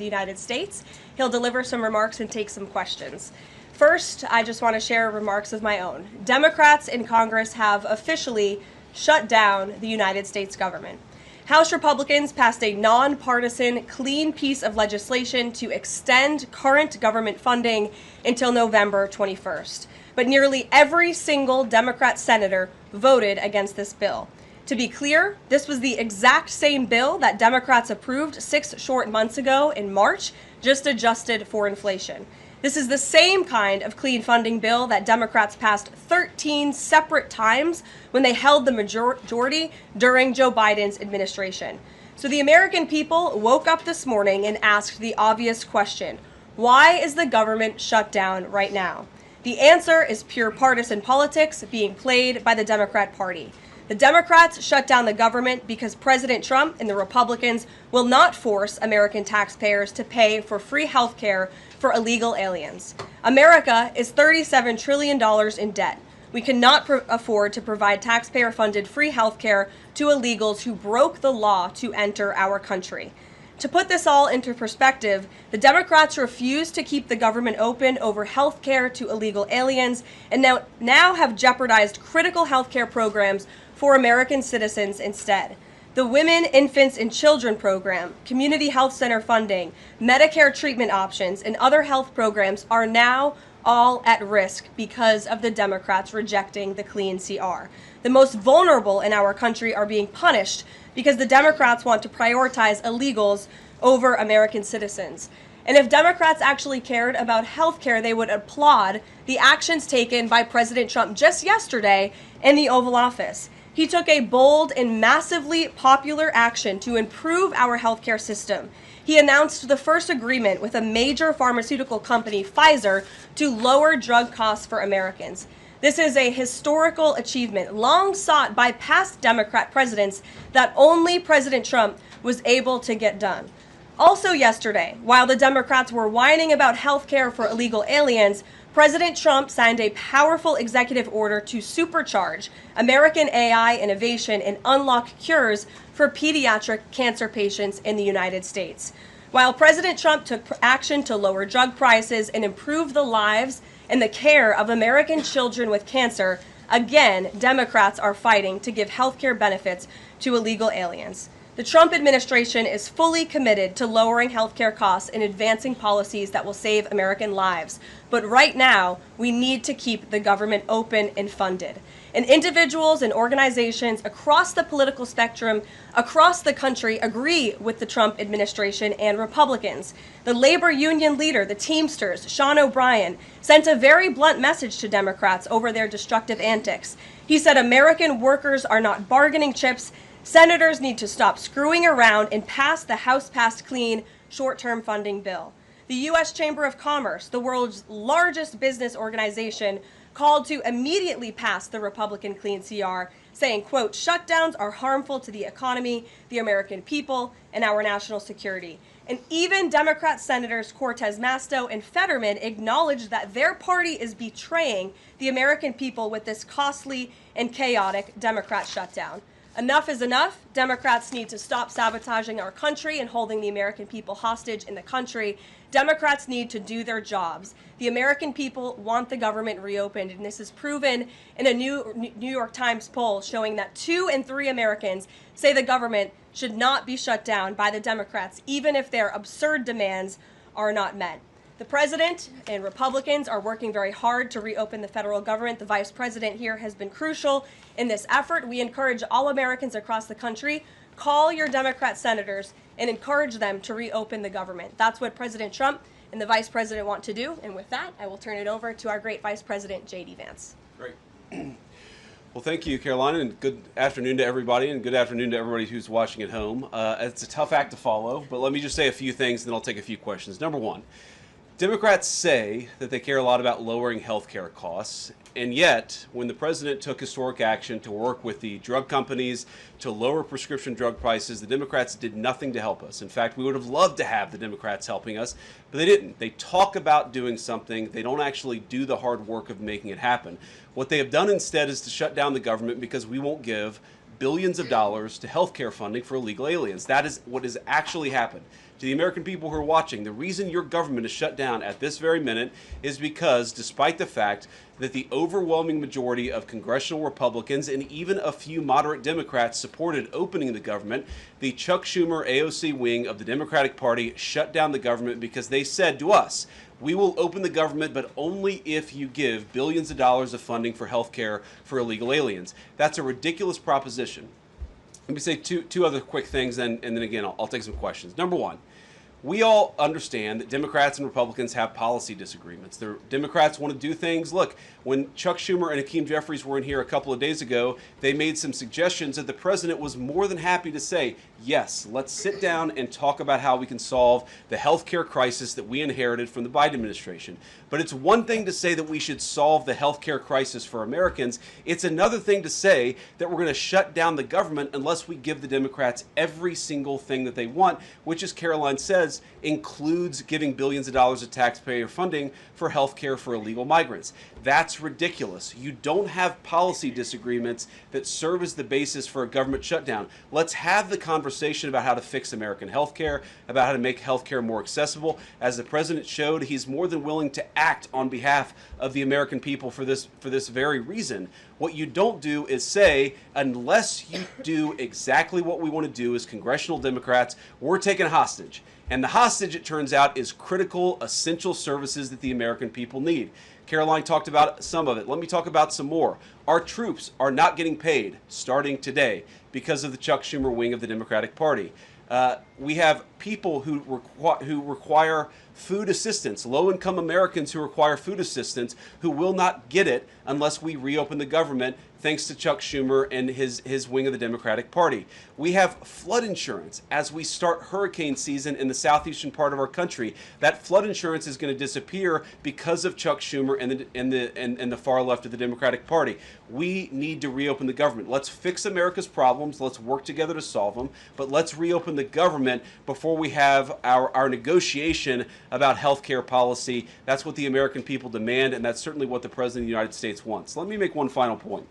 the United States. He'll deliver some remarks and take some questions. First, I just want to share remarks of my own. Democrats in Congress have officially shut down the United States government. House Republicans passed a nonpartisan, clean piece of legislation to extend current government funding until November 21st. But nearly every single Democrat senator voted against this bill. To be clear, this was the exact same bill that Democrats approved 6 short months ago in March, just adjusted for inflation. This is the same kind of clean funding bill that Democrats passed 13 separate times when they held the majority during Joe Biden's administration. So the American people woke up this morning and asked the obvious question: why is the government shut down right now? The answer is pure partisan politics being played by the Democrat Party. The Democrats shut down the government because President Trump and the Republicans will not force American taxpayers to pay for free health care for illegal aliens. America is $37 trillion in debt. We cannot afford to provide taxpayer-funded free health care to illegals who broke the law to enter our country. To put this all into perspective, the Democrats refused to keep the government open over health care to illegal aliens and now have jeopardized critical health care programs for American citizens instead. The Women, Infants, and Children program, community health center funding, Medicare treatment options, and other health programs are now all at risk because of the Democrats rejecting the clean CR. The most vulnerable in our country are being punished because the Democrats want to prioritize illegals over American citizens. And if Democrats actually cared about health care, they would applaud the actions taken by President Trump just yesterday in the Oval Office. He took a bold and massively popular action to improve our healthcare system. He announced the first agreement with a major pharmaceutical company, Pfizer, to lower drug costs for Americans. This is a historical achievement long sought by past Democrat presidents that only President Trump was able to get done. Also yesterday, while the Democrats were whining about health care for illegal aliens, President Trump signed a powerful executive order to supercharge American AI innovation and unlock cures for pediatric cancer patients in the United States. While President Trump took action to lower drug prices and improve the lives and the care of American children with cancer, again, Democrats are fighting to give health care benefits to illegal aliens. The Trump administration is fully committed to lowering healthcare costs and advancing policies that will save American lives. But right now, we need to keep the government open and funded. And individuals and organizations across the political spectrum, across the country, agree with the Trump administration and Republicans. The labor union leader, the Teamsters, Sean O'Brien, sent a very blunt message to Democrats over their destructive antics. He said American workers are not bargaining chips. Senators need to stop screwing around and pass the House-passed clean short-term funding bill. The U.S. Chamber of Commerce, the world's largest business organization, called to immediately pass the Republican clean CR, saying, quote, shutdowns are harmful to the economy, the American people, and our national security. And even Democrat Senators Cortez Masto and Fetterman acknowledged that their party is betraying the American people with this costly and chaotic Democrat shutdown. Enough is enough. Democrats need to stop sabotaging our country and holding the American people hostage in the country. Democrats need to do their jobs. The American people want the government reopened, and this is proven in a New York Times poll showing that 2 in 3 Americans say the government should not be shut down by the Democrats, even if their absurd demands are not met. The president and Republicans are working very hard to reopen the federal government. The vice president here has been crucial in this effort. We encourage all Americans across the country, call your Democrat senators and encourage them to reopen the government. That's what President Trump and the vice president want to do. And with that, I will turn it over to our great vice president, J.D. Vance. Great. Well, thank you, Carolina, and good afternoon to everybody, and good afternoon to everybody who's watching at home. It's a tough act to follow, but let me just say a few things, and then I'll take a few questions. Number one, Democrats say that they care a lot about lowering health care costs, and yet, when the president took historic action to work with the drug companies to lower prescription drug prices, the Democrats did nothing to help us. In fact, we would have loved to have the Democrats helping us, but they didn't. They talk about doing something. They don't actually do the hard work of making it happen. What they have done instead is to shut down the government because we won't give billions of dollars to health care funding for illegal aliens. That is what has actually happened. To the American people who are watching, the reason your government is shut down at this very minute is because, despite the fact that the overwhelming majority of congressional Republicans and even a few moderate Democrats supported opening the government, the Chuck Schumer AOC wing of the Democratic Party shut down the government because they said to us, we will open the government, but only if you give billions of dollars of funding for health care for illegal aliens. That's a ridiculous proposition. Let me say two other quick things, and then again, I'll take some questions. Number one, we all understand that Democrats and Republicans have policy disagreements. The Democrats want to do things. Look, when Chuck Schumer and Hakeem Jeffries were in here a couple of days ago, they made some suggestions that the president was more than happy to say, yes, let's sit down and talk about how we can solve the health care crisis that we inherited from the Biden administration. But it's one thing to say that we should solve the health care crisis for Americans. It's another thing to say that we're going to shut down the government unless we give the Democrats every single thing that they want, which, as Caroline says, includes giving billions of dollars of taxpayer funding for health care for illegal migrants. That's ridiculous. You don't have policy disagreements that serve as the basis for a government shutdown. Let's have the conversation about how to fix American health care, about how to make health care more accessible. As the president showed, he's more than willing to act on behalf of the American people for this very reason. What you don't do is say, unless you do exactly what we want to do as congressional Democrats, we're taking a hostage. And the hostage, it turns out, is critical, essential services that the American people need. Caroline talked about some of it. Let me talk about some more. Our troops are not getting paid starting today because of the Chuck Schumer wing of the Democratic Party. We have people who require food assistance, low-income Americans who require food assistance, who will not get it unless we reopen the government, thanks to Chuck Schumer and his wing of the Democratic Party. We have flood insurance as we start hurricane season in the southeastern part of our country. That flood insurance is going to disappear because of Chuck Schumer and the far left of the Democratic Party. We need to reopen the government. Let's fix America's problems. Let's work together to solve them. But let's reopen the government before we have our negotiation about health care policy. That's what the American people demand, and that's certainly what the President of the United States wants. Let me make one final point.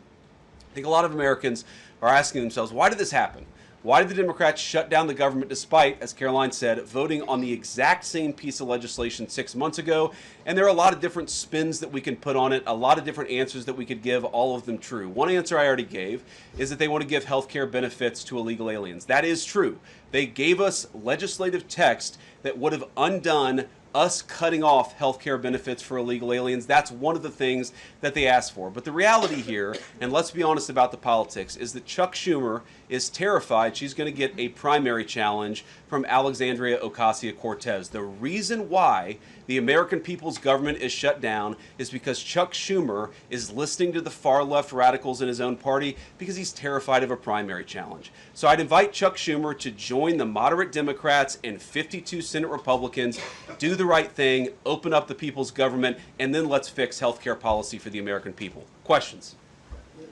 I think a lot of Americans are asking themselves, why did this happen? Why did the Democrats shut down the government despite, as Caroline said, voting on the exact same piece of legislation 6 months ago? And there are a lot of different spins that we can put on it, a lot of different answers that we could give, all of them true. One answer I already gave is that they want to give health care benefits to illegal aliens. That is true. They gave us legislative text that would have undone us cutting off health care benefits for illegal aliens. That's one of the things that they asked for. But the reality here, and let's be honest about the politics, is that Chuck Schumer is terrified she's going to get a primary challenge from Alexandria Ocasio-Cortez. The reason why the American people's government is shut down is because Chuck Schumer is listening to the far left radicals in his own party because he's terrified of a primary challenge. So I'd invite Chuck Schumer to join the moderate Democrats and 52 Senate Republicans, do the right thing, open up the people's government, and then let's fix health care policy for the American people. Questions?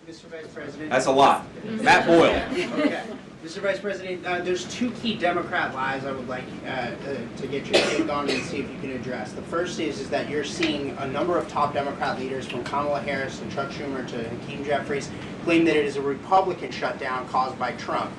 Mr. Vice President. That's a lot. Matt Boyle. Okay. Mr. Vice President, there's two key Democrat lies I would like to get your take on and see if you can address. The first is that you're seeing a number of top Democrat leaders, from Kamala Harris to Chuck Schumer to Hakeem Jeffries, claim that it is a Republican shutdown caused by Trump.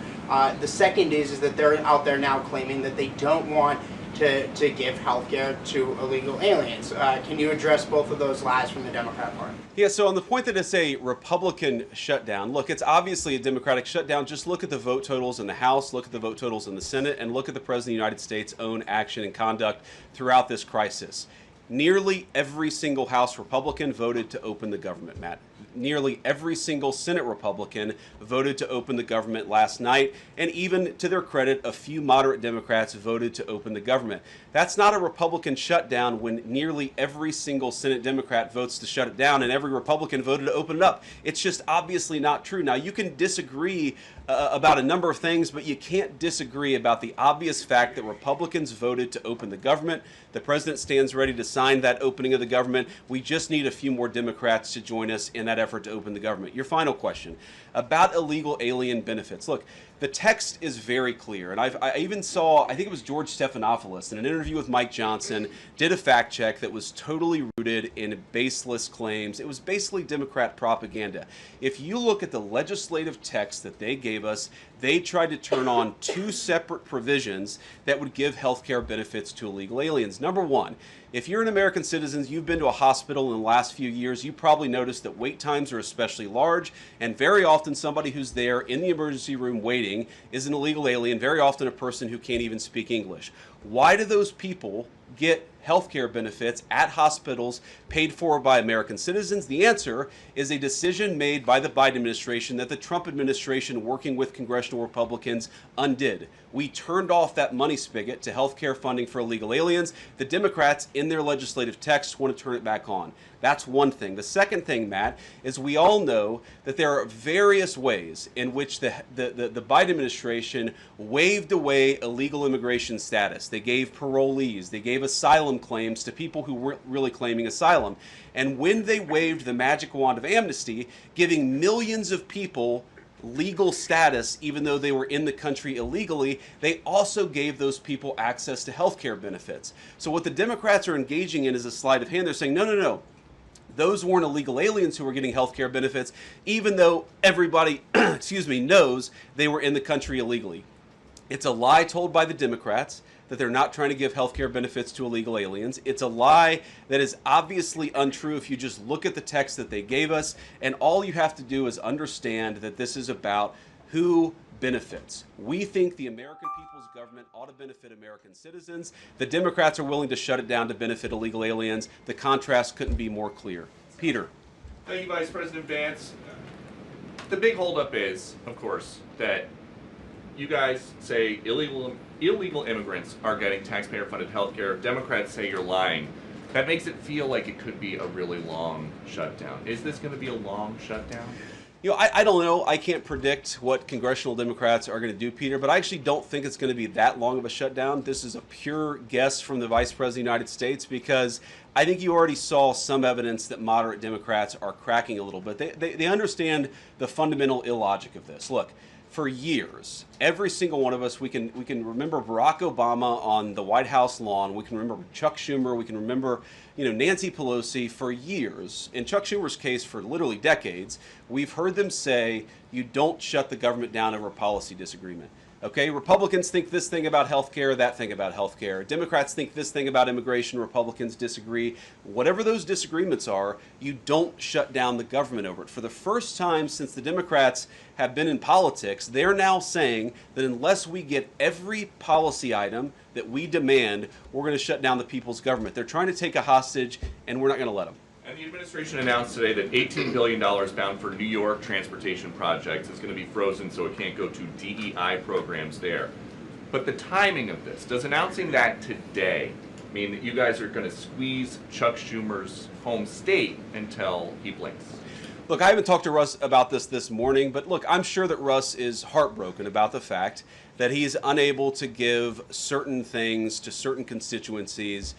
The second is that they're out there now claiming that they don't want to give health care to illegal aliens. Can you address both of those lies from the Democrat Party? Yeah, so on the point that it's a Republican shutdown, look, it's obviously a Democratic shutdown. Just look at the vote totals in the House, look at the vote totals in the Senate, and look at the President of the United States' own action and conduct throughout this crisis. Nearly every single House Republican voted to open the government, Matt. Nearly every single Senate Republican voted to open the government last night, and even to their credit, a few moderate Democrats voted to open the government. That's not a Republican shutdown when nearly every single Senate Democrat votes to shut it down and every Republican voted to open it up. It's just obviously not true. Now, you can disagree about a number of things, but you can't disagree about the obvious fact that Republicans voted to open the government. The president stands ready to sign that opening of the government. We just need a few more Democrats to join us in that effort to open the government. Your final question about illegal alien benefits. Look, the text is very clear, and I even saw, I think it was George Stephanopoulos in an interview with Mike Johnson, did a fact check that was totally rooted in baseless claims. It was basically Democrat propaganda. If you look at the legislative text that they gave us, they tried to turn on two separate provisions that would give health care benefits to illegal aliens. Number one, if you're an American citizen, you've been to a hospital in the last few years, you probably noticed that wait times are especially large, and very often somebody who's there in the emergency room waiting is an illegal alien, very often a person who can't even speak English. Why do those people get health care benefits at hospitals paid for by American citizens? The answer is a decision made by the Biden administration that the Trump administration, working with congressional Republicans, undid. We turned off that money spigot to health care funding for illegal aliens. The Democrats, in their legislative text, want to turn it back on. That's one thing. The second thing, Matt, is we all know that there are various ways in which the Biden administration waved away illegal immigration status. They gave parolees, they gave asylum claims to people who weren't really claiming asylum. And when they waved the magic wand of amnesty, giving millions of people legal status even though they were in the country illegally, they also gave those people access to health care benefits. So what the Democrats are engaging in is a sleight of hand. They're saying, no, no, no. Those weren't illegal aliens who were getting health care benefits, even though everybody, knows they were in the country illegally. It's a lie told by the Democrats that they're not trying to give health care benefits to illegal aliens. It's a lie that is obviously untrue if you just look at the text that they gave us, and all you have to do is understand that this is about who benefits. We think the American people's government ought to benefit American citizens. The Democrats are willing to shut it down to benefit illegal aliens. The contrast couldn't be more clear. Peter. Thank you, Vice President Vance. The big holdup is, of course, that you guys say illegal immigrants are getting taxpayer-funded health care. Democrats say you're lying. That makes it feel like it could be a really long shutdown. Is this going to be a long shutdown? You know, I don't know. I can't predict what congressional Democrats are going to do, Peter, but I actually don't think it's going to be that long of a shutdown. This is a pure guess from the Vice President of the United States because I think you already saw some evidence that moderate Democrats are cracking a little bit. They understand the fundamental illogic of this. Look, for years, every single one of us, we can remember Barack Obama on the White House lawn. We can remember Chuck Schumer. We can remember, Nancy Pelosi for years. In Chuck Schumer's case, for literally decades, we've heard them say, you don't shut the government down over a policy disagreement. Okay, Republicans think this thing about health care, that thing about health care. Democrats think this thing about immigration, Republicans disagree. Whatever those disagreements are, you don't shut down the government over it. For the first time since the Democrats have been in politics, they're now saying that unless we get every policy item that we demand, we're going to shut down the people's government. They're trying to take a hostage, and we're not going to let them. And the administration announced today that $18 billion bound for New York transportation projects is going to be frozen so it can't go to DEI programs there. But the timing of this, does announcing that today mean that you guys are going to squeeze Chuck Schumer's home state until he blinks? Look, I haven't talked to Russ about this morning, but look, I'm sure that Russ is heartbroken about the fact that he's unable to give certain things to certain constituencies.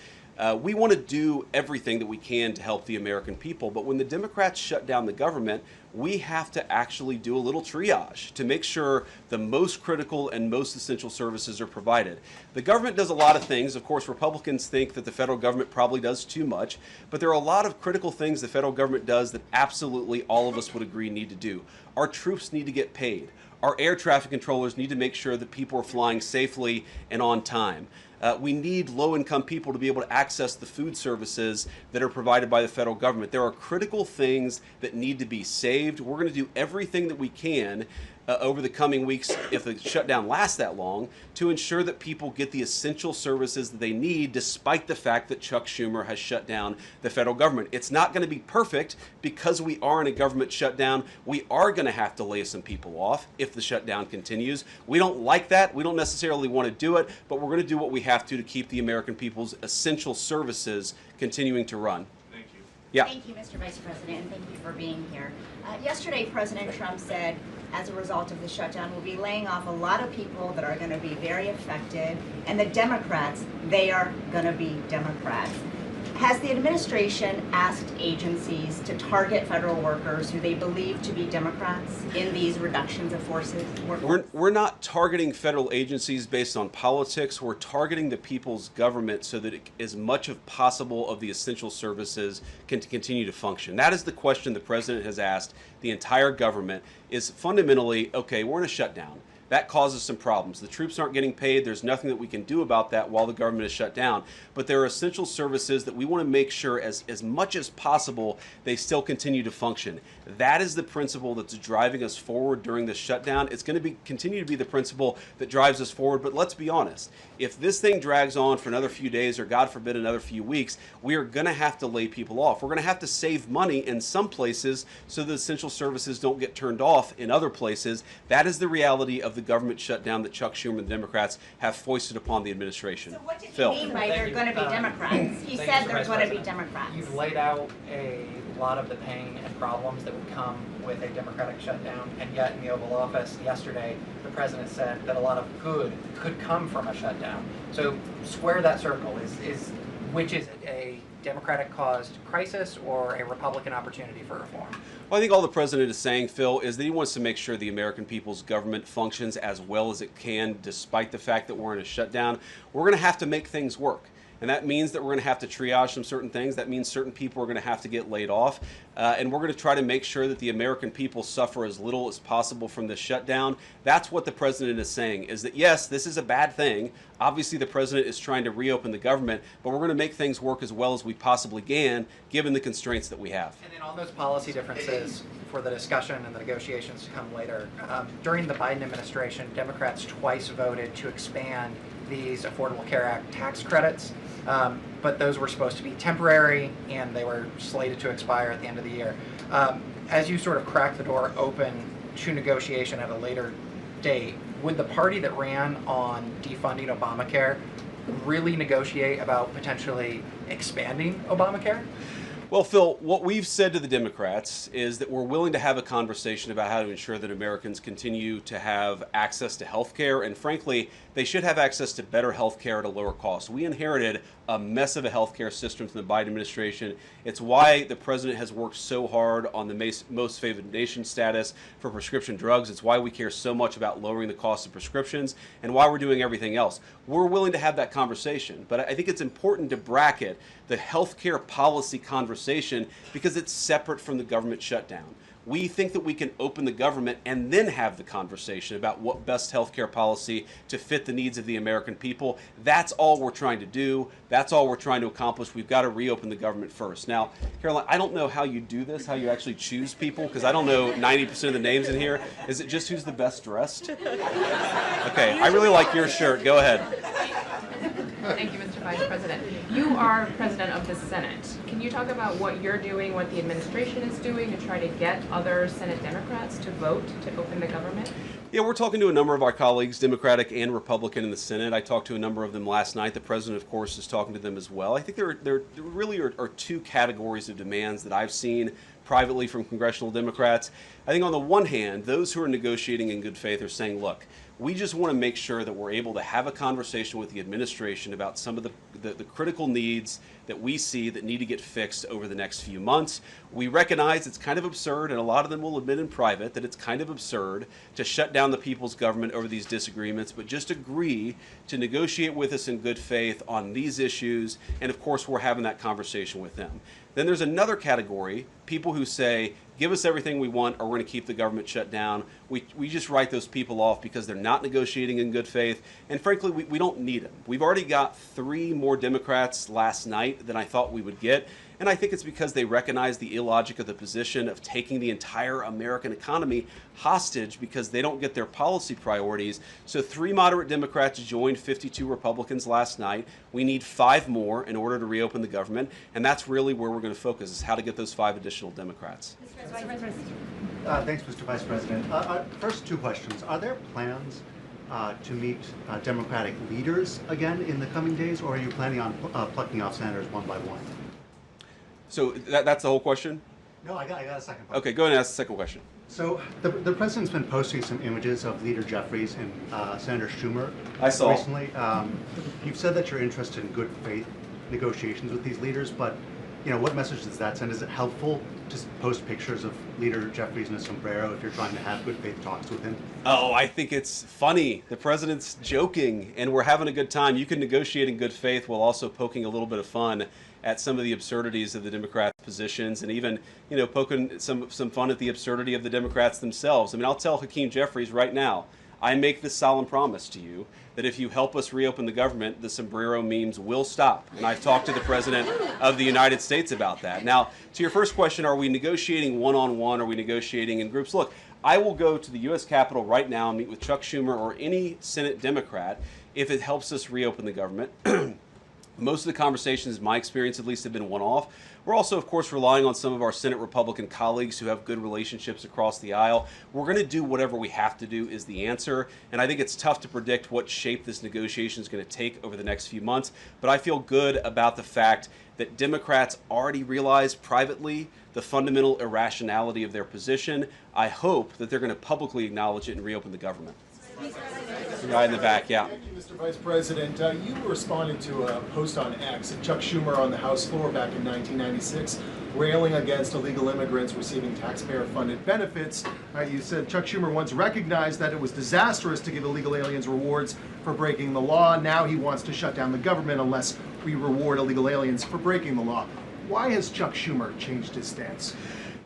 We want to do everything that we can to help the American people, but when the Democrats shut down the government, we have to actually do a little triage to make sure the most critical and most essential services are provided. The government does a lot of things. Of course, Republicans think that the federal government probably does too much, but there are a lot of critical things the federal government does that absolutely all of us would agree need to do. Our troops need to get paid. Our air traffic controllers need to make sure that people are flying safely and on time. We need low-income people to be able to access the food services that are provided by the federal government. There are critical things that need to be saved. We're going to do everything that we can over the coming weeks, if the shutdown lasts that long, to ensure that people get the essential services that they need, despite the fact that Chuck Schumer has shut down the federal government. It's not going to be perfect because we are in a government shutdown. We are going to have to lay some people off if the shutdown continues. We don't like that. We don't necessarily want to do it, but we're going to do what we have to keep the American people's essential services continuing to run. Thank you. Yeah. Thank you, Mr. Vice President, and thank you for being here. Yesterday, President Trump said, as a result of the shutdown, we'll be laying off a lot of people that are going to be very affected, and the Democrats, they are going to be Democrats. Has the administration asked agencies to target federal workers who they believe to be Democrats in these reductions of forces? We're not targeting federal agencies based on politics. We're targeting the people's government so that as much as possible of the essential services can continue to function. That is the question the president has asked the entire government, is fundamentally, okay, we're in a shutdown. That causes some problems. The troops aren't getting paid. There's nothing that we can do about that while the government is shut down. But there are essential services that we want to make sure as much as possible they still continue to function. That is the principle that's driving us forward during this shutdown. It's going to continue to be the principle that drives us forward. But let's be honest. If this thing drags on for another few days or God forbid another few weeks, we are going to have to lay people off. We're going to have to save money in some places so the essential services don't get turned off in other places. That is the reality of the government shutdown that Chuck Schumer and the Democrats have foisted upon the administration. So what did Phil. he mean by they're going to be Democrats? He said they're going to be Democrats. You've laid out a lot of the pain and problems that would come with a Democratic shutdown, and yet in the Oval Office yesterday, the president said that a lot of good could come from a shutdown. So square that circle. Which is it, a Democratic-caused crisis or a Republican opportunity for reform? Well, I think all the president is saying, Phil, is that he wants to make sure the American people's government functions as well as it can, despite the fact that we're in a shutdown. We're going to have to make things work. And that means that we're going to have to triage some certain things. That means certain people are going to have to get laid off. And we're going to try to make sure that the American people suffer as little as possible from this shutdown. That's what the president is saying, is that, yes, this is a bad thing. Obviously, the president is trying to reopen the government, but we're going to make things work as well as we possibly can, given the constraints that we have. And then on those policy differences for the discussion and the negotiations to come later, during the Biden administration, Democrats twice voted to expand these Affordable Care Act tax credits. But those were supposed to be temporary, and they were slated to expire at the end of the year. As you sort of crack the door open to negotiation at a later date, would the party that ran on defunding Obamacare really negotiate about potentially expanding Obamacare? Well, Phil, what we've said to the Democrats is that we're willing to have a conversation about how to ensure that Americans continue to have access to health care, and frankly, they should have access to better health care at a lower cost. We inherited a mess of a health care system from the Biden administration. It's why the president has worked so hard on the most favored nation status for prescription drugs. It's why we care so much about lowering the cost of prescriptions and why we're doing everything else. We're willing to have that conversation, but I think it's important to bracket the health care policy conversation because it's separate from the government shutdown. We think that we can open the government and then have the conversation about what best healthcare policy to fit the needs of the American people. That's all we're trying to do. That's all we're trying to accomplish. We've got to reopen the government first. Now, Caroline, I don't know how you do this, how you actually choose people, because I don't know 90% of the names in here. Is it just who's the best dressed? Okay, I really like your shirt. Go ahead. Thank you, Mr. Vice President. You are President of the Senate. Can you talk about what you're doing, what the administration is doing to try to get other Senate Democrats to vote to open the government? Yeah, we're talking to a number of our colleagues, Democratic and Republican, in the Senate. I talked to a number of them last night. The president, of course, is talking to them as well. I think there really are two categories of demands that I've seen privately from congressional Democrats. I think on the one hand, those who are negotiating in good faith are saying, look, we just want to make sure that we're able to have a conversation with the administration about some of the critical needs that we see that need to get fixed over the next few months. We recognize it's kind of absurd, and a lot of them will admit in private that it's kind of absurd to shut down the people's government over these disagreements, but just agree to negotiate with us in good faith on these issues, and of course we're having that conversation with them. Then there's another category, people who say, give us everything we want or we're going to keep the government shut down. We just write those people off because they're not negotiating in good faith. And frankly, we don't need them. We've already got 3 more Democrats last night than I thought we would get. And I think it's because they recognize the illogic of the position of taking the entire American economy hostage because they don't get their policy priorities. So 3 moderate Democrats joined 52 Republicans last night. We need 5 more in order to reopen the government. And that's really where we're going to focus, is how to get those 5 additional Democrats. Thanks, Mr. Vice President. First 2 questions. Are there plans to meet Democratic leaders again in the coming days, or are you planning on plucking off senators one by one? So that's the whole question? No, I got a second part. Okay, go ahead and ask the second question. So the president's been posting some images of Leader Jeffries and Senator Schumer I saw. recently. You've said that you're interested in good faith negotiations with these leaders, but what message does that send? Is it helpful to post pictures of Leader Jeffries in a sombrero if you're trying to have good faith talks with him? Oh, I think it's funny. The president's joking, and we're having a good time. You can negotiate in good faith while also poking a little bit of fun at some of the absurdities of the Democrats' positions, and even poking some fun at the absurdity of the Democrats themselves. I mean, I'll tell Hakeem Jeffries right now, I make this solemn promise to you that if you help us reopen the government, the sombrero memes will stop. And I've talked to the President of the United States about that. Now, to your first question, are we negotiating one-on-one? Are we negotiating in groups? Look, I will go to the U.S. Capitol right now and meet with Chuck Schumer or any Senate Democrat if it helps us reopen the government. Most of the conversations, in my experience at least, have been one-off. We're also, of course, relying on some of our Senate Republican colleagues who have good relationships across the aisle. We're going to do whatever we have to do is the answer. And I think it's tough to predict what shape this negotiation is going to take over the next few months. But I feel good about the fact that Democrats already realize privately the fundamental irrationality of their position. I hope that they're going to publicly acknowledge it and reopen the government. The guy in the back, yeah. Thank you, Mr. Vice President. You responded to a post on X of Chuck Schumer on the House floor back in 1996, railing against illegal immigrants receiving taxpayer-funded benefits. You said Chuck Schumer once recognized that it was disastrous to give illegal aliens rewards for breaking the law. Now he wants to shut down the government unless we reward illegal aliens for breaking the law. Why has Chuck Schumer changed his stance?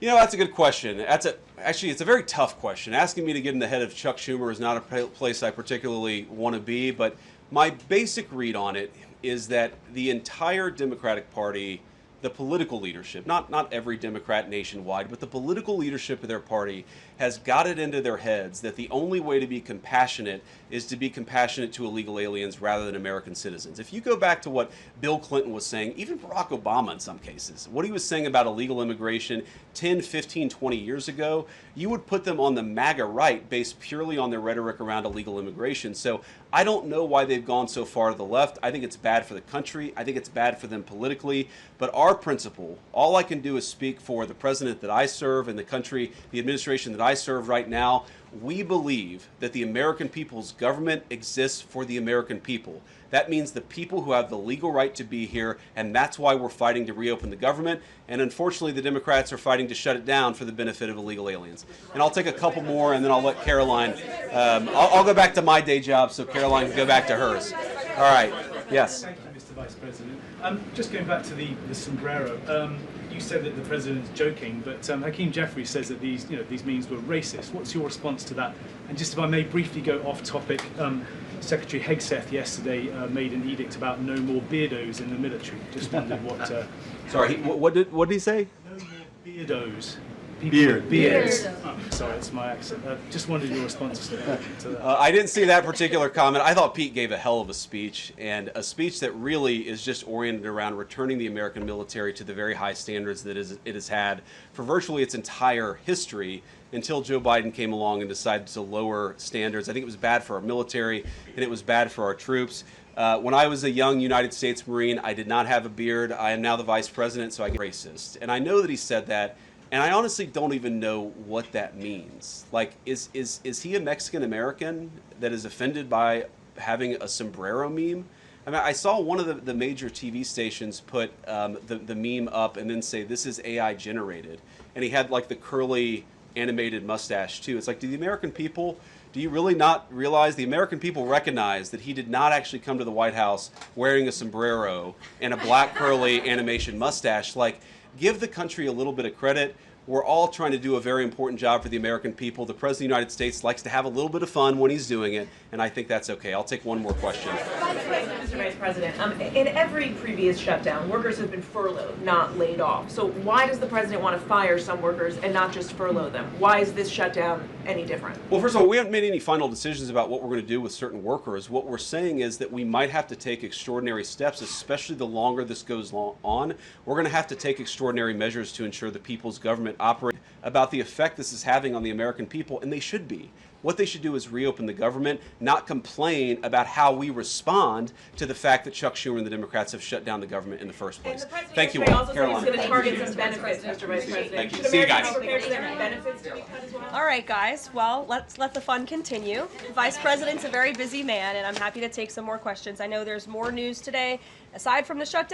You know, that's a good question. Actually, it's a very tough question. Asking me to get in the head of Chuck Schumer is not a place I particularly want to be, but my basic read on it is that the entire Democratic Party, the political leadership, not every Democrat nationwide, but the political leadership of their party has got it into their heads that the only way to be compassionate is to be compassionate to illegal aliens rather than American citizens. If you go back to what Bill Clinton was saying, even Barack Obama in some cases, what he was saying about illegal immigration 10, 15, 20 years ago, you would put them on the MAGA right based purely on their rhetoric around illegal immigration. So I don't know why they've gone so far to the left. I think it's bad for the country. I think it's bad for them politically. But our principle, all I can do is speak for the president that I serve and the country, the administration that I serve right now. We believe that the American people's government exists for the American people. That means the people who have the legal right to be here, and that's why we're fighting to reopen the government. And unfortunately, the Democrats are fighting to shut it down for the benefit of illegal aliens. And I'll take a couple more, and then I'll let Caroline. I'll go back to my day job, so Caroline can go back to hers. All right. Yes. Thank you, Mr. Vice President. Just going back to the sombrero. You said that the president is joking, but Hakeem Jeffries says that these memes were racist. What's your response to that? And just if I may briefly go off topic, Secretary Hegseth yesterday made an edict about no more beardos in the military. Just wondered what. Sorry, what did he say? No more beardos. Beards. Oh, sorry, it's my accent. Just wondered your response to that. I didn't see that particular comment. I thought Pete gave a hell of a speech, and a speech that really is just oriented around returning the American military to the very high standards that it has had for virtually its entire history until Joe Biden came along and decided to lower standards. I think it was bad for our military, and it was bad for our troops. When I was a young United States Marine, I did not have a beard. I am now the vice president, so I get racist. And I know that he said that. And I honestly don't even know what that means. Like, is he a Mexican American that is offended by having a sombrero meme? I mean, I saw one of the major TV stations put the meme up and then say, this is AI generated. And he had like the curly animated mustache too. It's like, do you really not realize the American people recognize that he did not actually come to the White House wearing a sombrero and a black curly animation mustache? Like, give the country a little bit of credit. We're all trying to do a very important job for the American people. The President of the United States likes to have a little bit of fun when he's doing it, and I think that's okay. I'll take one more question. Mr. Vice President, in every previous shutdown, workers have been furloughed, not laid off. So why does the President want to fire some workers and not just furlough them? Why is this shutdown any different? Well, first of all, we haven't made any final decisions about what we're going to do with certain workers. What we're saying is that we might have to take extraordinary steps, especially the longer this goes on. We're going to have to take extraordinary measures to ensure the people's government operate about the effect this is having on the American people, and they should be. What they should do is reopen the government, not complain about how we respond to the fact that Chuck Schumer and the Democrats have shut down the government in the first place. Thank you all. Caroline. He's going to target some benefits, Mr. Vice President. Thank you. See you guys. Benefits to be cut as well? All right, guys. Well, let's let the fun continue. Vice President's a very busy man, and I'm happy to take some more questions. I know there's more news today aside from the shutdown.